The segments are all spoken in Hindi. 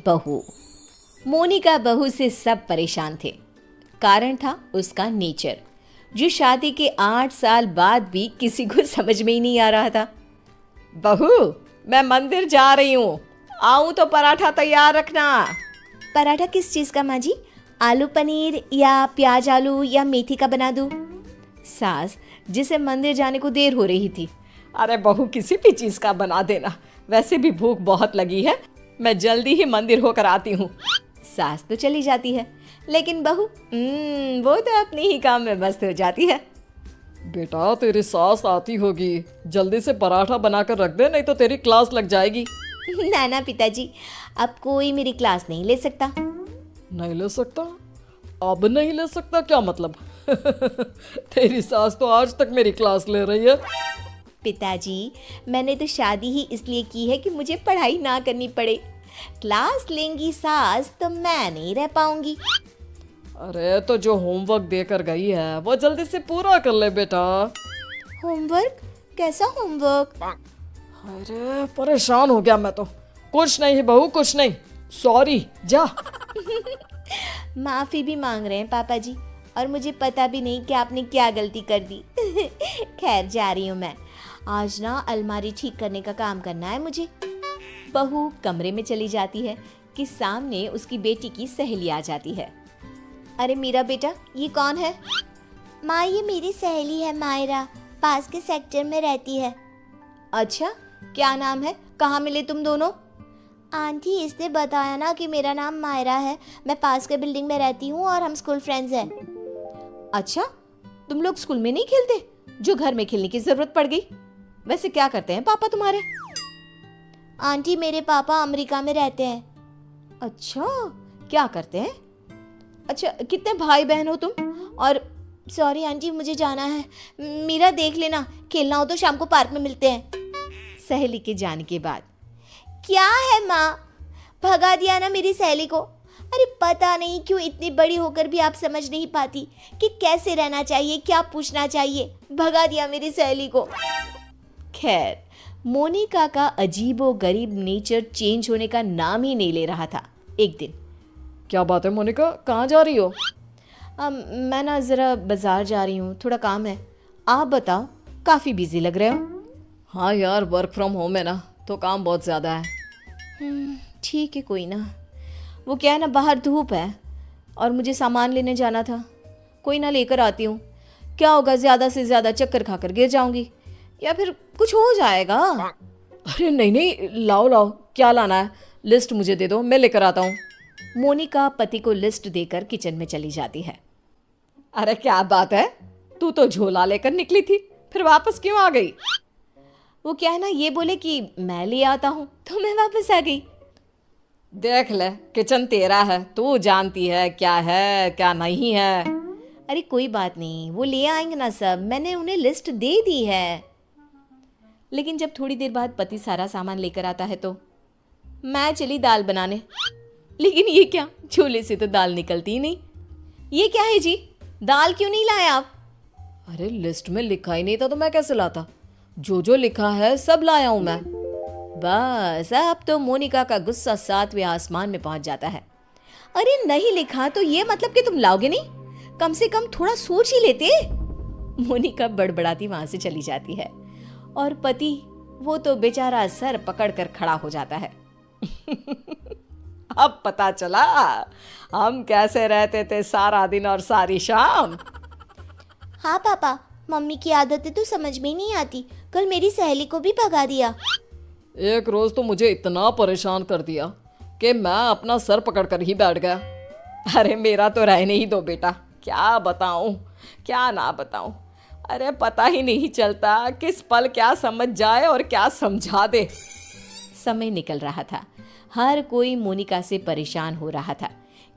बहू। मोनिका बहू से सब परेशान थे। कारण था उसका नेचर, जो शादी के 8 साल बाद भी किसी को समझ में ही नहीं आ रहा था। बहू, मैं मंदिर जा रही हूँ, आऊँ तो पराठा तैयार रखना। पराठा किस चीज़ का माँ जी? आलू पनीर या प्याज आलू या मेथी का बना दूँ? सास, जिसे मंदिर जाने को देर हो रही थी। अरे बहू, किसी भी चीज़ का बना देना, वैसे भी भूख बहुत लगी है, मैं जल्दी ही मंदिर होकर आती हूँ। सास तो चली जाती है, लेकिन बहू वो तो अपने ही काम में मस्त हो जाती है। बेटा, तेरी सास आती होगी, जल्दी से पराठा बनाकर रख दे, नहीं तो तेरी क्लास लग जाएगी। ना ना पिताजी, अब कोई मेरी क्लास नहीं ले सकता। नहीं ले सकता? अब नहीं ले सकता क्या मतलब? तेरी सास तो आज तक मेरी क्लास ले रही है। पिताजी, मैंने तो शादी ही इसलिए की है कि मुझे पढ़ाई ना करनी पड़े। क्लास लेंगी सास तो मैं नहीं रह पाऊंगी। अरे तो जो होमवर्क देकर गई है वो जल्दी से पूरा कर ले बेटा। होमवर्क? कैसा होमवर्क? अरे परेशान हो गया मैं तो। कुछ नहीं बहू, कुछ नहीं, सॉरी, जा। माफ़ी भी मांग रहे हैं पापा जी, और मुझे पता भी नहीं कि आपने क्या गलती कर दी। खैर, जा रही हूँ मैं। आज ना अलमारी ठीक करने का काम करना है मुझे। बहू कमरे में चली जाती है कि सामने उसकी बेटी की सहेली आ जाती है। अरे मेरा बेटा, ये कौन है? माँ, ये मेरी सहेली है मायरा, पास के सेक्टर में रहती है। अच्छा, क्या नाम है? कहाँ मिले तुम दोनों? आंटी, इसने बताया ना कि मेरा नाम मायरा है, मैं पास के बिल्डिंग में रहती हूँ और हम स्कूल फ्रेंड्स हैं। अच्छा, तुम लोग स्कूल में नहीं खेलते, जो घर में खेलने की जरूरत पड़ गई? वैसे क्या करते हैं पापा तुम्हारे? आंटी, मेरे पापा अमेरिका में रहते हैं। अच्छा, क्या करते हैं? अच्छा, कितने भाई बहन हो तुम? और सॉरी आंटी, मुझे जाना है। मीरा, देख लेना, खेलना हो तो शाम को पार्क में मिलते हैं। सहेली के जाने के बाद, क्या है माँ, भगा दिया ना मेरी सहेली को। अरे पता नहीं क्यों इतनी बड़ी होकर भी आप समझ नहीं पाती कि कैसे रहना चाहिए, क्या पूछना चाहिए। भगा दिया मेरी सहेली को। खैर, मोनिका का अजीबो गरीब नेचर चेंज होने का नाम ही नहीं ले रहा था। एक दिन, क्या बात है मोनिका, कहाँ जा रही हो? मैं ना ज़रा बाज़ार जा रही हूँ, थोड़ा काम है। आप बताओ, काफ़ी बिजी लग रहे हो। हाँ यार, वर्क फ्रॉम होम है ना, तो काम बहुत ज़्यादा है। ठीक है, कोई ना। वो क्या है ना, बाहर धूप है और मुझे सामान लेने जाना था। कोई ना, लेकर आती हूँ। क्या होगा, ज़्यादा से ज़्यादा चक्कर खाकर गिर जाऊँगी या फिर कुछ हो जाएगा। अरे नहीं नहीं, लाओ लाओ, क्या लाना है? लिस्ट मुझे दे दो, मैं लेकर आता हूँ। मोनिका पति को लिस्ट देकर किचन में चली जाती है। अरे क्या बात है, तू तो झोला लेकर निकली थी, फिर वापस क्यों आ गई? वो क्या है ना, ये बोले कि मैं ले आता हूँ तो मैं वापस आ गई। देख ले, किचन तेरा है, तू जानती है क्या है क्या नहीं है। अरे कोई बात नहीं, वो ले आएंगे ना सब, मैंने उन्हें लिस्ट दे दी है। लेकिन जब थोड़ी देर बाद पति सारा सामान लेकर आता है तो मैं चली दाल बनाने। लेकिन ये क्या, झोले से तो दाल निकलती ही नहीं। ये क्या है जी, दाल क्यों नहीं लाए आप? अरे लिस्ट में लिखा ही नहीं था तो मैं कैसे लाता? जो लिखा है सब लाया हूं मैं। बस अब तो मोनिका का गुस्सा 7वें आसमान में पहुंच जाता है। अरे नहीं लिखा तो ये मतलब कि तुम लाओगे नहीं? कम से कम थोड़ा सोच ही लेते। मोनिका बड़बड़ाती वहां से चली जाती है और पति, वो तो बेचारा सर पकड़कर खड़ा हो जाता है। अब पता चला हम कैसे रहते थे सारा दिन और सारी शाम। हाँ पापा, मम्मी की आदतें तो समझ में नहीं आती। कल मेरी सहेली को भी भगा दिया। एक रोज तो मुझे इतना परेशान कर दिया कि मैं अपना सर पकड़कर ही बैठ गया। अरे मेरा तो रहने ही दो बेटा, क्या बताऊं क्या ना बताऊं। अरे पता ही नहीं चलता किस पल क्या समझ जाए और क्या समझा दे। समय निकल रहा था, हर कोई मोनिका से परेशान हो रहा था।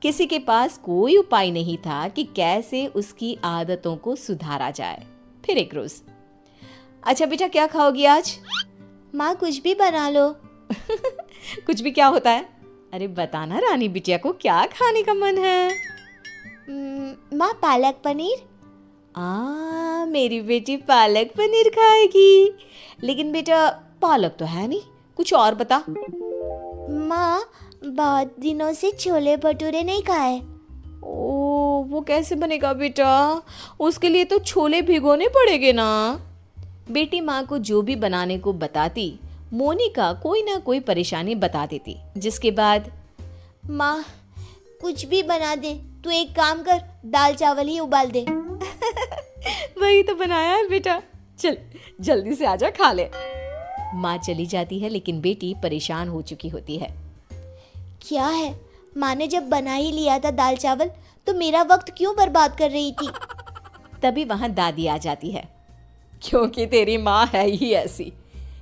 किसी के पास कोई उपाय नहीं था कि कैसे उसकी आदतों को सुधारा जाए। फिर एक रोज, अच्छा बेटा, क्या खाओगी आज? माँ, कुछ भी बना लो। कुछ भी क्या होता है? अरे बताना रानी बिटिया को क्या खाने का मन है। माँ, पालक पनीर। मेरी बेटी पालक पनीर खाएगी। लेकिन बेटा पालक तो है नहीं, कुछ और बता। माँ, बहुत दिनों से छोले भटूरे नहीं खाए। ओ, वो कैसे बनेगा बेटा? उसके लिए तो छोले भिगोने पड़ेंगे ना। बेटी माँ को जो भी बनाने को बताती, मोनिका कोई ना कोई परेशानी बता देती, जिसके बाद माँ कुछ भी बना दे, तू एक काम कर, दाल चावल ही उबाल दे। वही तो बनाया है बेटा, चल जल्दी से आजा खा ले। माँ चली जाती है, लेकिन बेटी परेशान हो चुकी होती है। क्या है, माँ ने जब बना ही लिया था दाल चावल तो मेरा वक्त क्यों बर्बाद कर रही थी? तभी वहां दादी आ जाती है। क्योंकि तेरी माँ है ही ऐसी,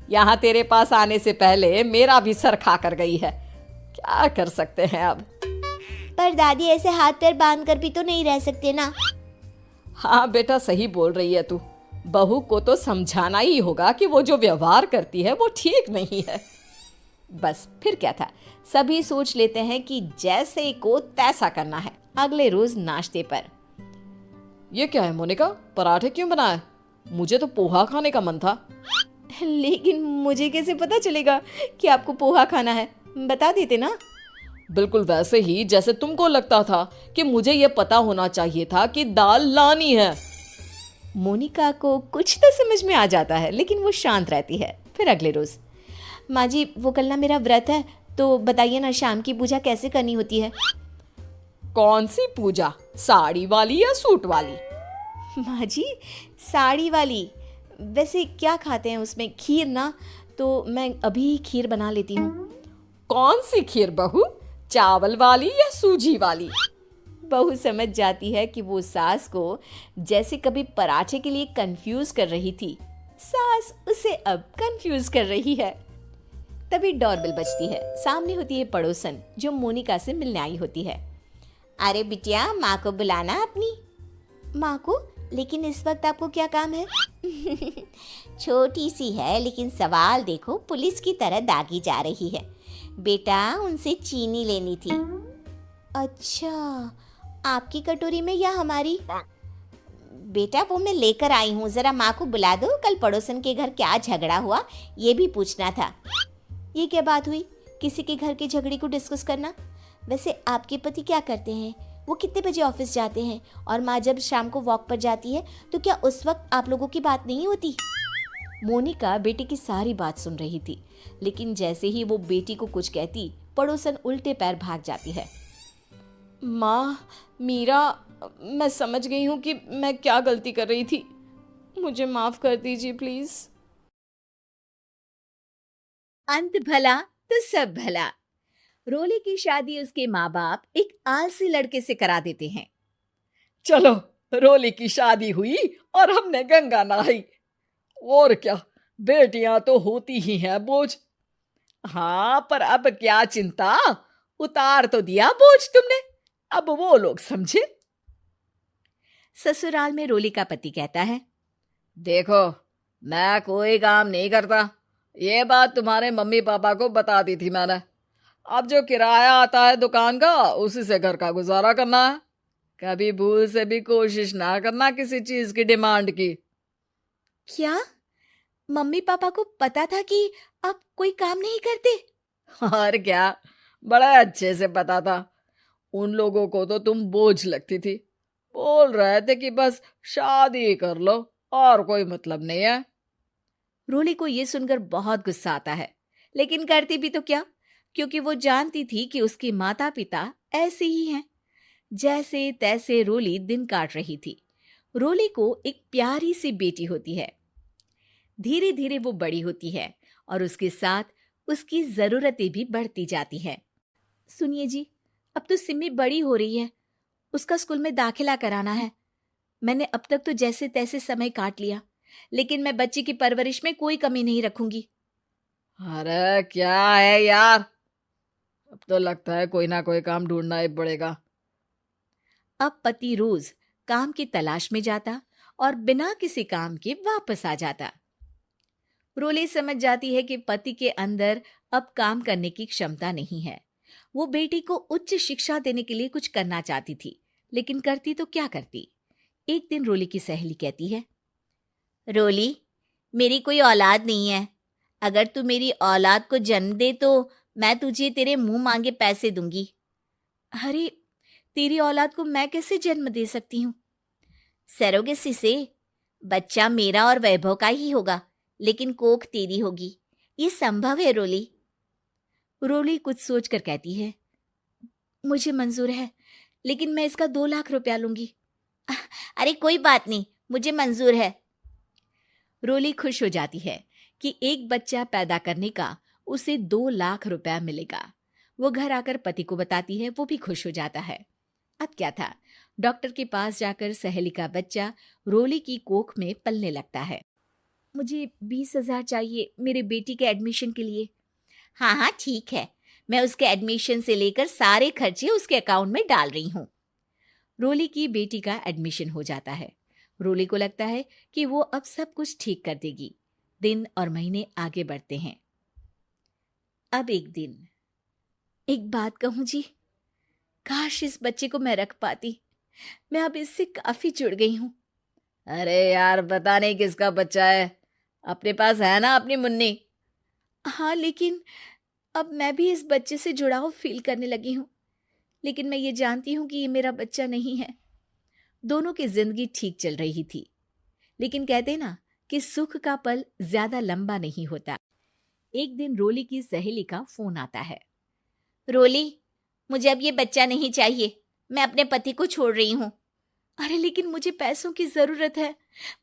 यहाँ तेरे पास आने से पहले मेरा भी सर खा कर गई है। क्या कर सकते हैं अब। पर दादी ऐसे हाथ पैर बांध कर भी तो नहीं रह सकते ना। हाँ बेटा, सही बोल रही है तू। बहू को तो समझाना ही होगा कि वो जो व्यवहार करती है वो ठीक नहीं है। बस फिर क्या था, सभी सोच लेते हैं कि जैसे को तैसा करना है। अगले रोज नाश्ते पर ये क्या है मोनिका, पराठे क्यों बनाए? मुझे तो पोहा खाने का मन था। लेकिन मुझे कैसे पता चलेगा कि आपको पोहा खाना है? बता देते ना। बिल्कुल वैसे ही जैसे तुमको लगता था कि मुझे ये पता होना चाहिए था कि दाल लानी है। मोनिका को कुछ तो समझ में आ जाता है, लेकिन वो शांत रहती है। फिर अगले रोज, माँ जी वो कल ना मेरा व्रत है, तो बताइए ना शाम की पूजा कैसे करनी होती है? कौन सी पूजा, साड़ी वाली या सूट वाली? माँ जी साड़ी वाली। वैसे क्या खाते हैं उसमें? खीर ना, तो मैं अभी खीर बना लेती हूँ। कौन सी खीर बहू, चावल वाली या सूजी वाली? बहू समझ जाती है कि वो सास को जैसे कभी पराठे के लिए कंफ्यूज कर रही थी, सास उसे अब कंफ्यूज कर रही है। तभी डोरबेल बजती है। सामने होती है पड़ोसन, जो मोनिका से मिलने आई होती है। अरे बिटिया, माँ को बुलाना अपनी। माँ को? लेकिन इस वक्त आपको क्या काम है? छोटी सी है, लेकिन सवाल देखो पुलिस की तरह दागी जा रही है। बेटा उनसे चीनी लेनी थी। अच्छा, आपकी कटोरी में या हमारी? बेटा वो मैं लेकर आई हूँ, जरा माँ को बुला दो। कल पड़ोसन के घर क्या झगड़ा हुआ ये भी पूछना था। ये क्या बात हुई, किसी के घर के झगड़े को डिस्कस करना? वैसे आपके पति क्या करते हैं? वो कितने बजे ऑफिस जाते हैं? और माँ जब शाम को वॉक पर जाती है तो क्या उस वक्त आप लोगों की बात नहीं होती? मोनिका बेटी की सारी बात सुन रही थी, लेकिन जैसे ही वो बेटी को कुछ कहती, पड़ोसन उल्टे पैर भाग जाती है। माँ, मीरा, मैं समझ गई हूँ कि मैं क्या गलती कर रही थी। मुझे माफ कर दीजिए प्लीज। अंत भला तो सब भला। रोली की शादी उसके माँ बाप एक आलसी लड़के से करा देते हैं। चलो, रोली की शादी हुई और हमने गंगा नहाई। और क्या, बेटियां तो होती ही हैं बोझ। हाँ, पर अब क्या चिंता, उतार तो दिया बोझ तुमने, अब वो लोग समझे। ससुराल में रोली का पति कहता है, देखो मैं कोई काम नहीं करता, ये बात तुम्हारे मम्मी पापा को बता दी थी मैंने। अब जो किराया आता है दुकान का, उसी से घर का गुजारा करना है। कभी भूल से भी कोशिश ना करना किसी चीज की डिमांड की। क्या मम्मी पापा को पता था कि आप कोई काम नहीं करते? और क्या, बड़ा अच्छे से पता था। उन लोगों को तो तुम बोझ लगती थी, बोल रहे थे कि बस शादी कर लो और कोई मतलब नहीं है। रोली को ये सुनकर बहुत गुस्सा आता है, लेकिन करती भी तो क्या, क्योंकि वो जानती थी कि उसके माता पिता ऐसे ही हैं। जैसे तैसे रोली दिन काट रही थी। रोली को एक प्यारी सी बेटी होती है। धीरे धीरे वो बड़ी होती है और उसके साथ उसकी जरूरतें भी बढ़ती जाती हैं। सुनिए जी, अब तो सिमी बड़ी हो रही है, उसका स्कूल में दाखिला कराना है। मैंने अब तक तो जैसे तैसे समय काट लिया, लेकिन मैं बच्ची की परवरिश में कोई कमी नहीं रखूंगी। अरे क्या है यार, अब तो लगता है कोई ना कोई काम ढूंढना ही पड़ेगा। अब पति रोज काम की तलाश में जाता और बिना किसी काम के वापस आ जाता। रोली समझ जाती है कि पति के अंदर अब काम करने की क्षमता नहीं है। वो बेटी को उच्च शिक्षा देने के लिए कुछ करना चाहती थी, लेकिन करती तो क्या करती। एक दिन रोली की सहेली कहती है, रोली, मेरी कोई औलाद नहीं है। अगर तू मेरी औलाद को जन्म दे तो मैं तुझे तेरे मुंह मांगे पैसे दूंगी। अरे, तेरी औलाद को मैं कैसे जन्म दे सकती हूँ? सरोगेसी से। बच्चा मेरा और वैभव का ही होगा, लेकिन कोख तेरी होगी। ये संभव है रोली। रोली कुछ सोचकर कहती है, मुझे मंजूर है, लेकिन मैं इसका 2 लाख रुपया लूंगी। अरे कोई बात नहीं, मुझे मंजूर है। रोली खुश हो जाती है कि एक बच्चा पैदा करने का उसे 2 लाख रुपया मिलेगा। वो घर आकर पति को बताती है, वो भी खुश हो जाता है। अब क्या था, डॉक्टर के पास जाकर सहेली का बच्चा रोली की कोख में पलने लगता है। मुझे 20,000 चाहिए मेरे बेटी के एडमिशन के लिए। हाँ हाँ ठीक है, मैं उसके एडमिशन से लेकर सारे खर्चे उसके अकाउंट में डाल रही हूँ। रोली की बेटी का एडमिशन हो जाता है। रोली को लगता है कि वो अब सब कुछ ठीक कर देगी। दिन और महीने आगे बढ़ते हैं। अब एक दिन, एक बात कहूँ जी, काश इस बच्चे को मैं रख पाती। मैं अब इससे काफी जुड़ गई हूँ। अरे यार, पता नहीं किसका बच्चा है, अपने पास है ना अपनी मुन्नी। हाँ, लेकिन अब मैं भी इस बच्चे से जुड़ाव फील करने लगी हूँ। लेकिन मैं ये जानती हूँ कि ये मेरा बच्चा नहीं है। दोनों की जिंदगी ठीक चल रही थी, लेकिन कहते ना कि सुख का पल ज्यादा लंबा नहीं होता। एक दिन रोली की सहेली का फोन आता है। रोली, मुझे अब ये बच्चा नहीं चाहिए, मैं अपने पति को छोड़ रही हूँ। अरे लेकिन मुझे पैसों की जरूरत है,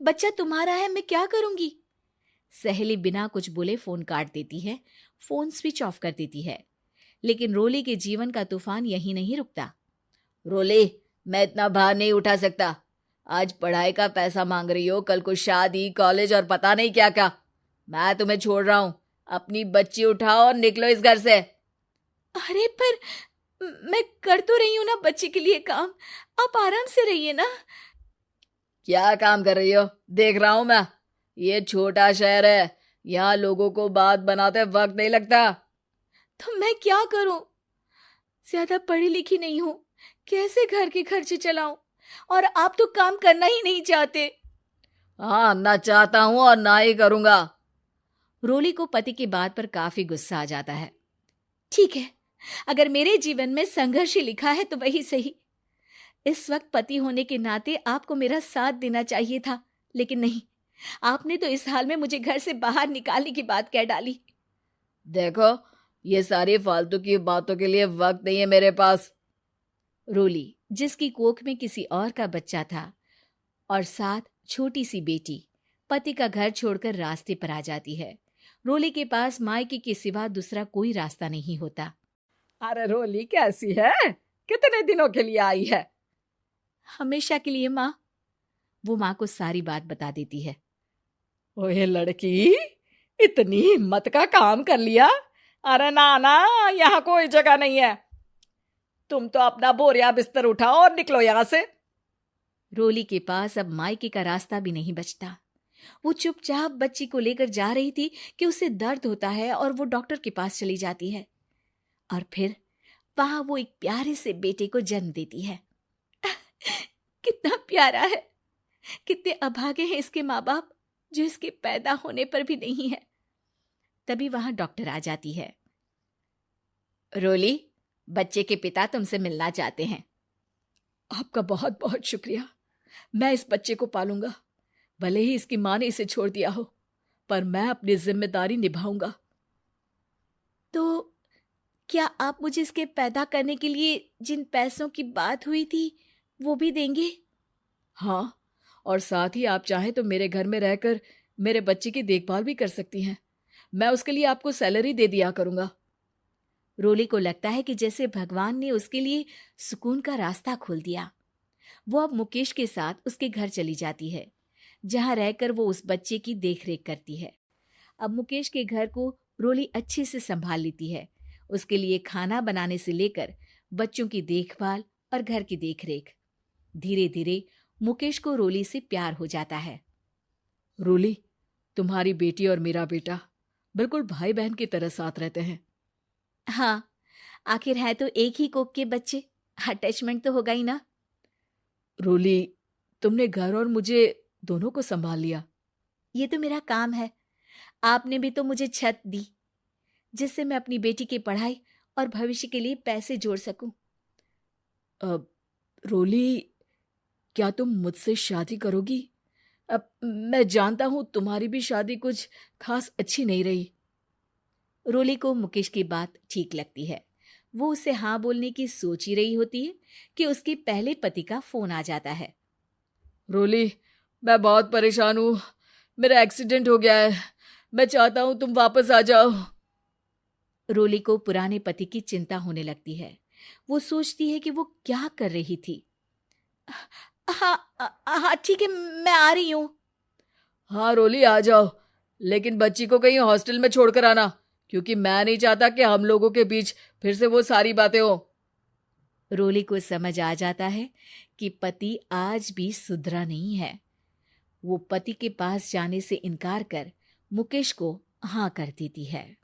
बच्चा तुम्हारा है, मैं क्या करूंगी? सहेली बिना कुछ बोले फोन काट देती है, फोन स्विच ऑफ कर देती है। लेकिन रोली के जीवन का तूफान यहीं नहीं रुकता। रोली, मैं इतना भार नहीं उठा सकता। आज पढ़ाई का पैसा मांग रही हो, कल को शादी, कॉलेज और पता नहीं क्या क्या। मैं तुम्हें छोड़ रहा हूँ, अपनी बच्ची उठाओ और निकलो इस घर से। अरे पर मैं कर तो रही हूं ना बच्चे के लिए काम, आप आराम से रहिए ना। क्या काम कर रही हो? देख रहा हूं मैं। ये छोटा शहर है, यहाँ लोगों को बात बनाते वक्त नहीं लगता। तो मैं क्या करूं? ज्यादा पढ़ी लिखी नहीं हूं, कैसे घर के खर्चे चलाऊं? और आप तो काम करना ही नहीं चाहते। हाँ, ना चाहता हूं और ना ही करूंगा। रोली को पति की बात पर काफी गुस्सा आ जाता है। ठीक है, अगर मेरे जीवन में संघर्ष ही लिखा है तो वही सही। इस वक्त पति होने के नाते आपको मेरा साथ देना चाहिए था, लेकिन नहीं, आपने तो इस हाल में मुझे घर से बाहर निकालने की बात कह डाली। देखो, ये सारी फालतू की बातों के लिए वक्त नहीं है मेरे पास। रोली, जिसकी कोख में किसी और का बच्चा था और साथ छोटी सी बेटी, पति का घर छोड़कर रास्ते पर आ जाती है। रोली के पास मायके के सिवा दूसरा कोई रास्ता नहीं होता। अरे रोली, कैसी है? कितने दिनों के लिए आई है? हमेशा के लिए माँ। वो माँ को सारी बात बता देती है। ओए लड़की, इतनी हिम्मत का काम कर लिया? अरे ना ना, यहाँ कोई जगह नहीं है। तुम तो अपना बोरिया बिस्तर उठाओ और निकलो यहाँ से। रोली के पास अब मायके का रास्ता भी नहीं बचता। वो चुपचाप बच्ची को लेकर जा रही थी कि उसे दर्द होता है और वो डॉक्टर के पास चली जाती है। और फिर वहां वो एक प्यारे से बेटे को जन्म देती है। कितना प्यारा है, कितने अभागे हैं इसके माँ बाप जो इसके पैदा होने पर भी नहीं है। तभी वहां डॉक्टर आ जाती है। रोली, बच्चे के पिता तुमसे मिलना चाहते हैं। आपका बहुत बहुत शुक्रिया। मैं इस बच्चे को पालूंगा, भले ही इसकी माँ ने इसे छोड़ दिया हो, पर मैं अपनी जिम्मेदारी निभाऊंगा। तो क्या आप मुझे इसके पैदा करने के लिए जिन पैसों की बात हुई थी वो भी देंगे? हाँ, और साथ ही आप चाहें तो मेरे घर में रहकर मेरे बच्चे की देखभाल भी कर सकती हैं। मैं उसके लिए आपको सैलरी दे दिया करूंगा। रोली को लगता है कि जैसे भगवान ने उसके लिए सुकून का रास्ता खोल दिया। वो अब मुकेश के साथ उसके घर चली जाती है, जहां रहकर वो उस बच्चे की देखरेख करती है। अब मुकेश के घर को रोली अच्छे से संभाल लेती है, उसके लिए खाना बनाने से लेकर बच्चों की देखभाल और घर की देखरेख। धीरे धीरे मुकेश को रोली से प्यार हो जाता है। रोली, तुम्हारी बेटी और मेरा बेटा बिल्कुल भाई बहन की तरह साथ रहते हैं। हाँ, आखिर है तो एक ही कोख के बच्चे, अटैचमेंट तो होगा ही ना। रोली, तुमने घर और मुझे दोनों को संभाल लिया। ये तो मेरा काम है, आपने भी तो मुझे छत दी। जिससे मैं अपनी बेटी की पढ़ाई और भविष्य के लिए पैसे जोड़ सकूं। अब रोली, क्या तुम मुझसे शादी करोगी? अब मैं जानता हूं तुम्हारी भी शादी कुछ खास अच्छी नहीं रही। रोली को मुकेश की बात ठीक लगती है। वो उसे हाँ बोलने की सोच ही रही होती है कि उसके पहले पति का फोन आ जाता है। रोली, मैं बहुत परेशान हूँ। मेरा एक्सीडेंट हो गया है। मैं चाहता हूँ तुम वापस आ जाओ। रोली को पुराने पति की चिंता होने लगती है। वो सोचती है कि वो क्या कर रही थी। हाँ हाँ ठीक है, मैं आ रही हूँ। हाँ रोली, आ जाओ, लेकिन बच्ची को कहीं हॉस्टल में छोड़कर आना, क्योंकि मैं नहीं चाहता कि हम लोगों के बीच फिर से वो सारी बातें हो। रोली को समझ आ जाता है कि पति आज भी सुधरा नहीं है। वो पति के पास जाने से इनकार कर मुकेश को हाँ कर देती है।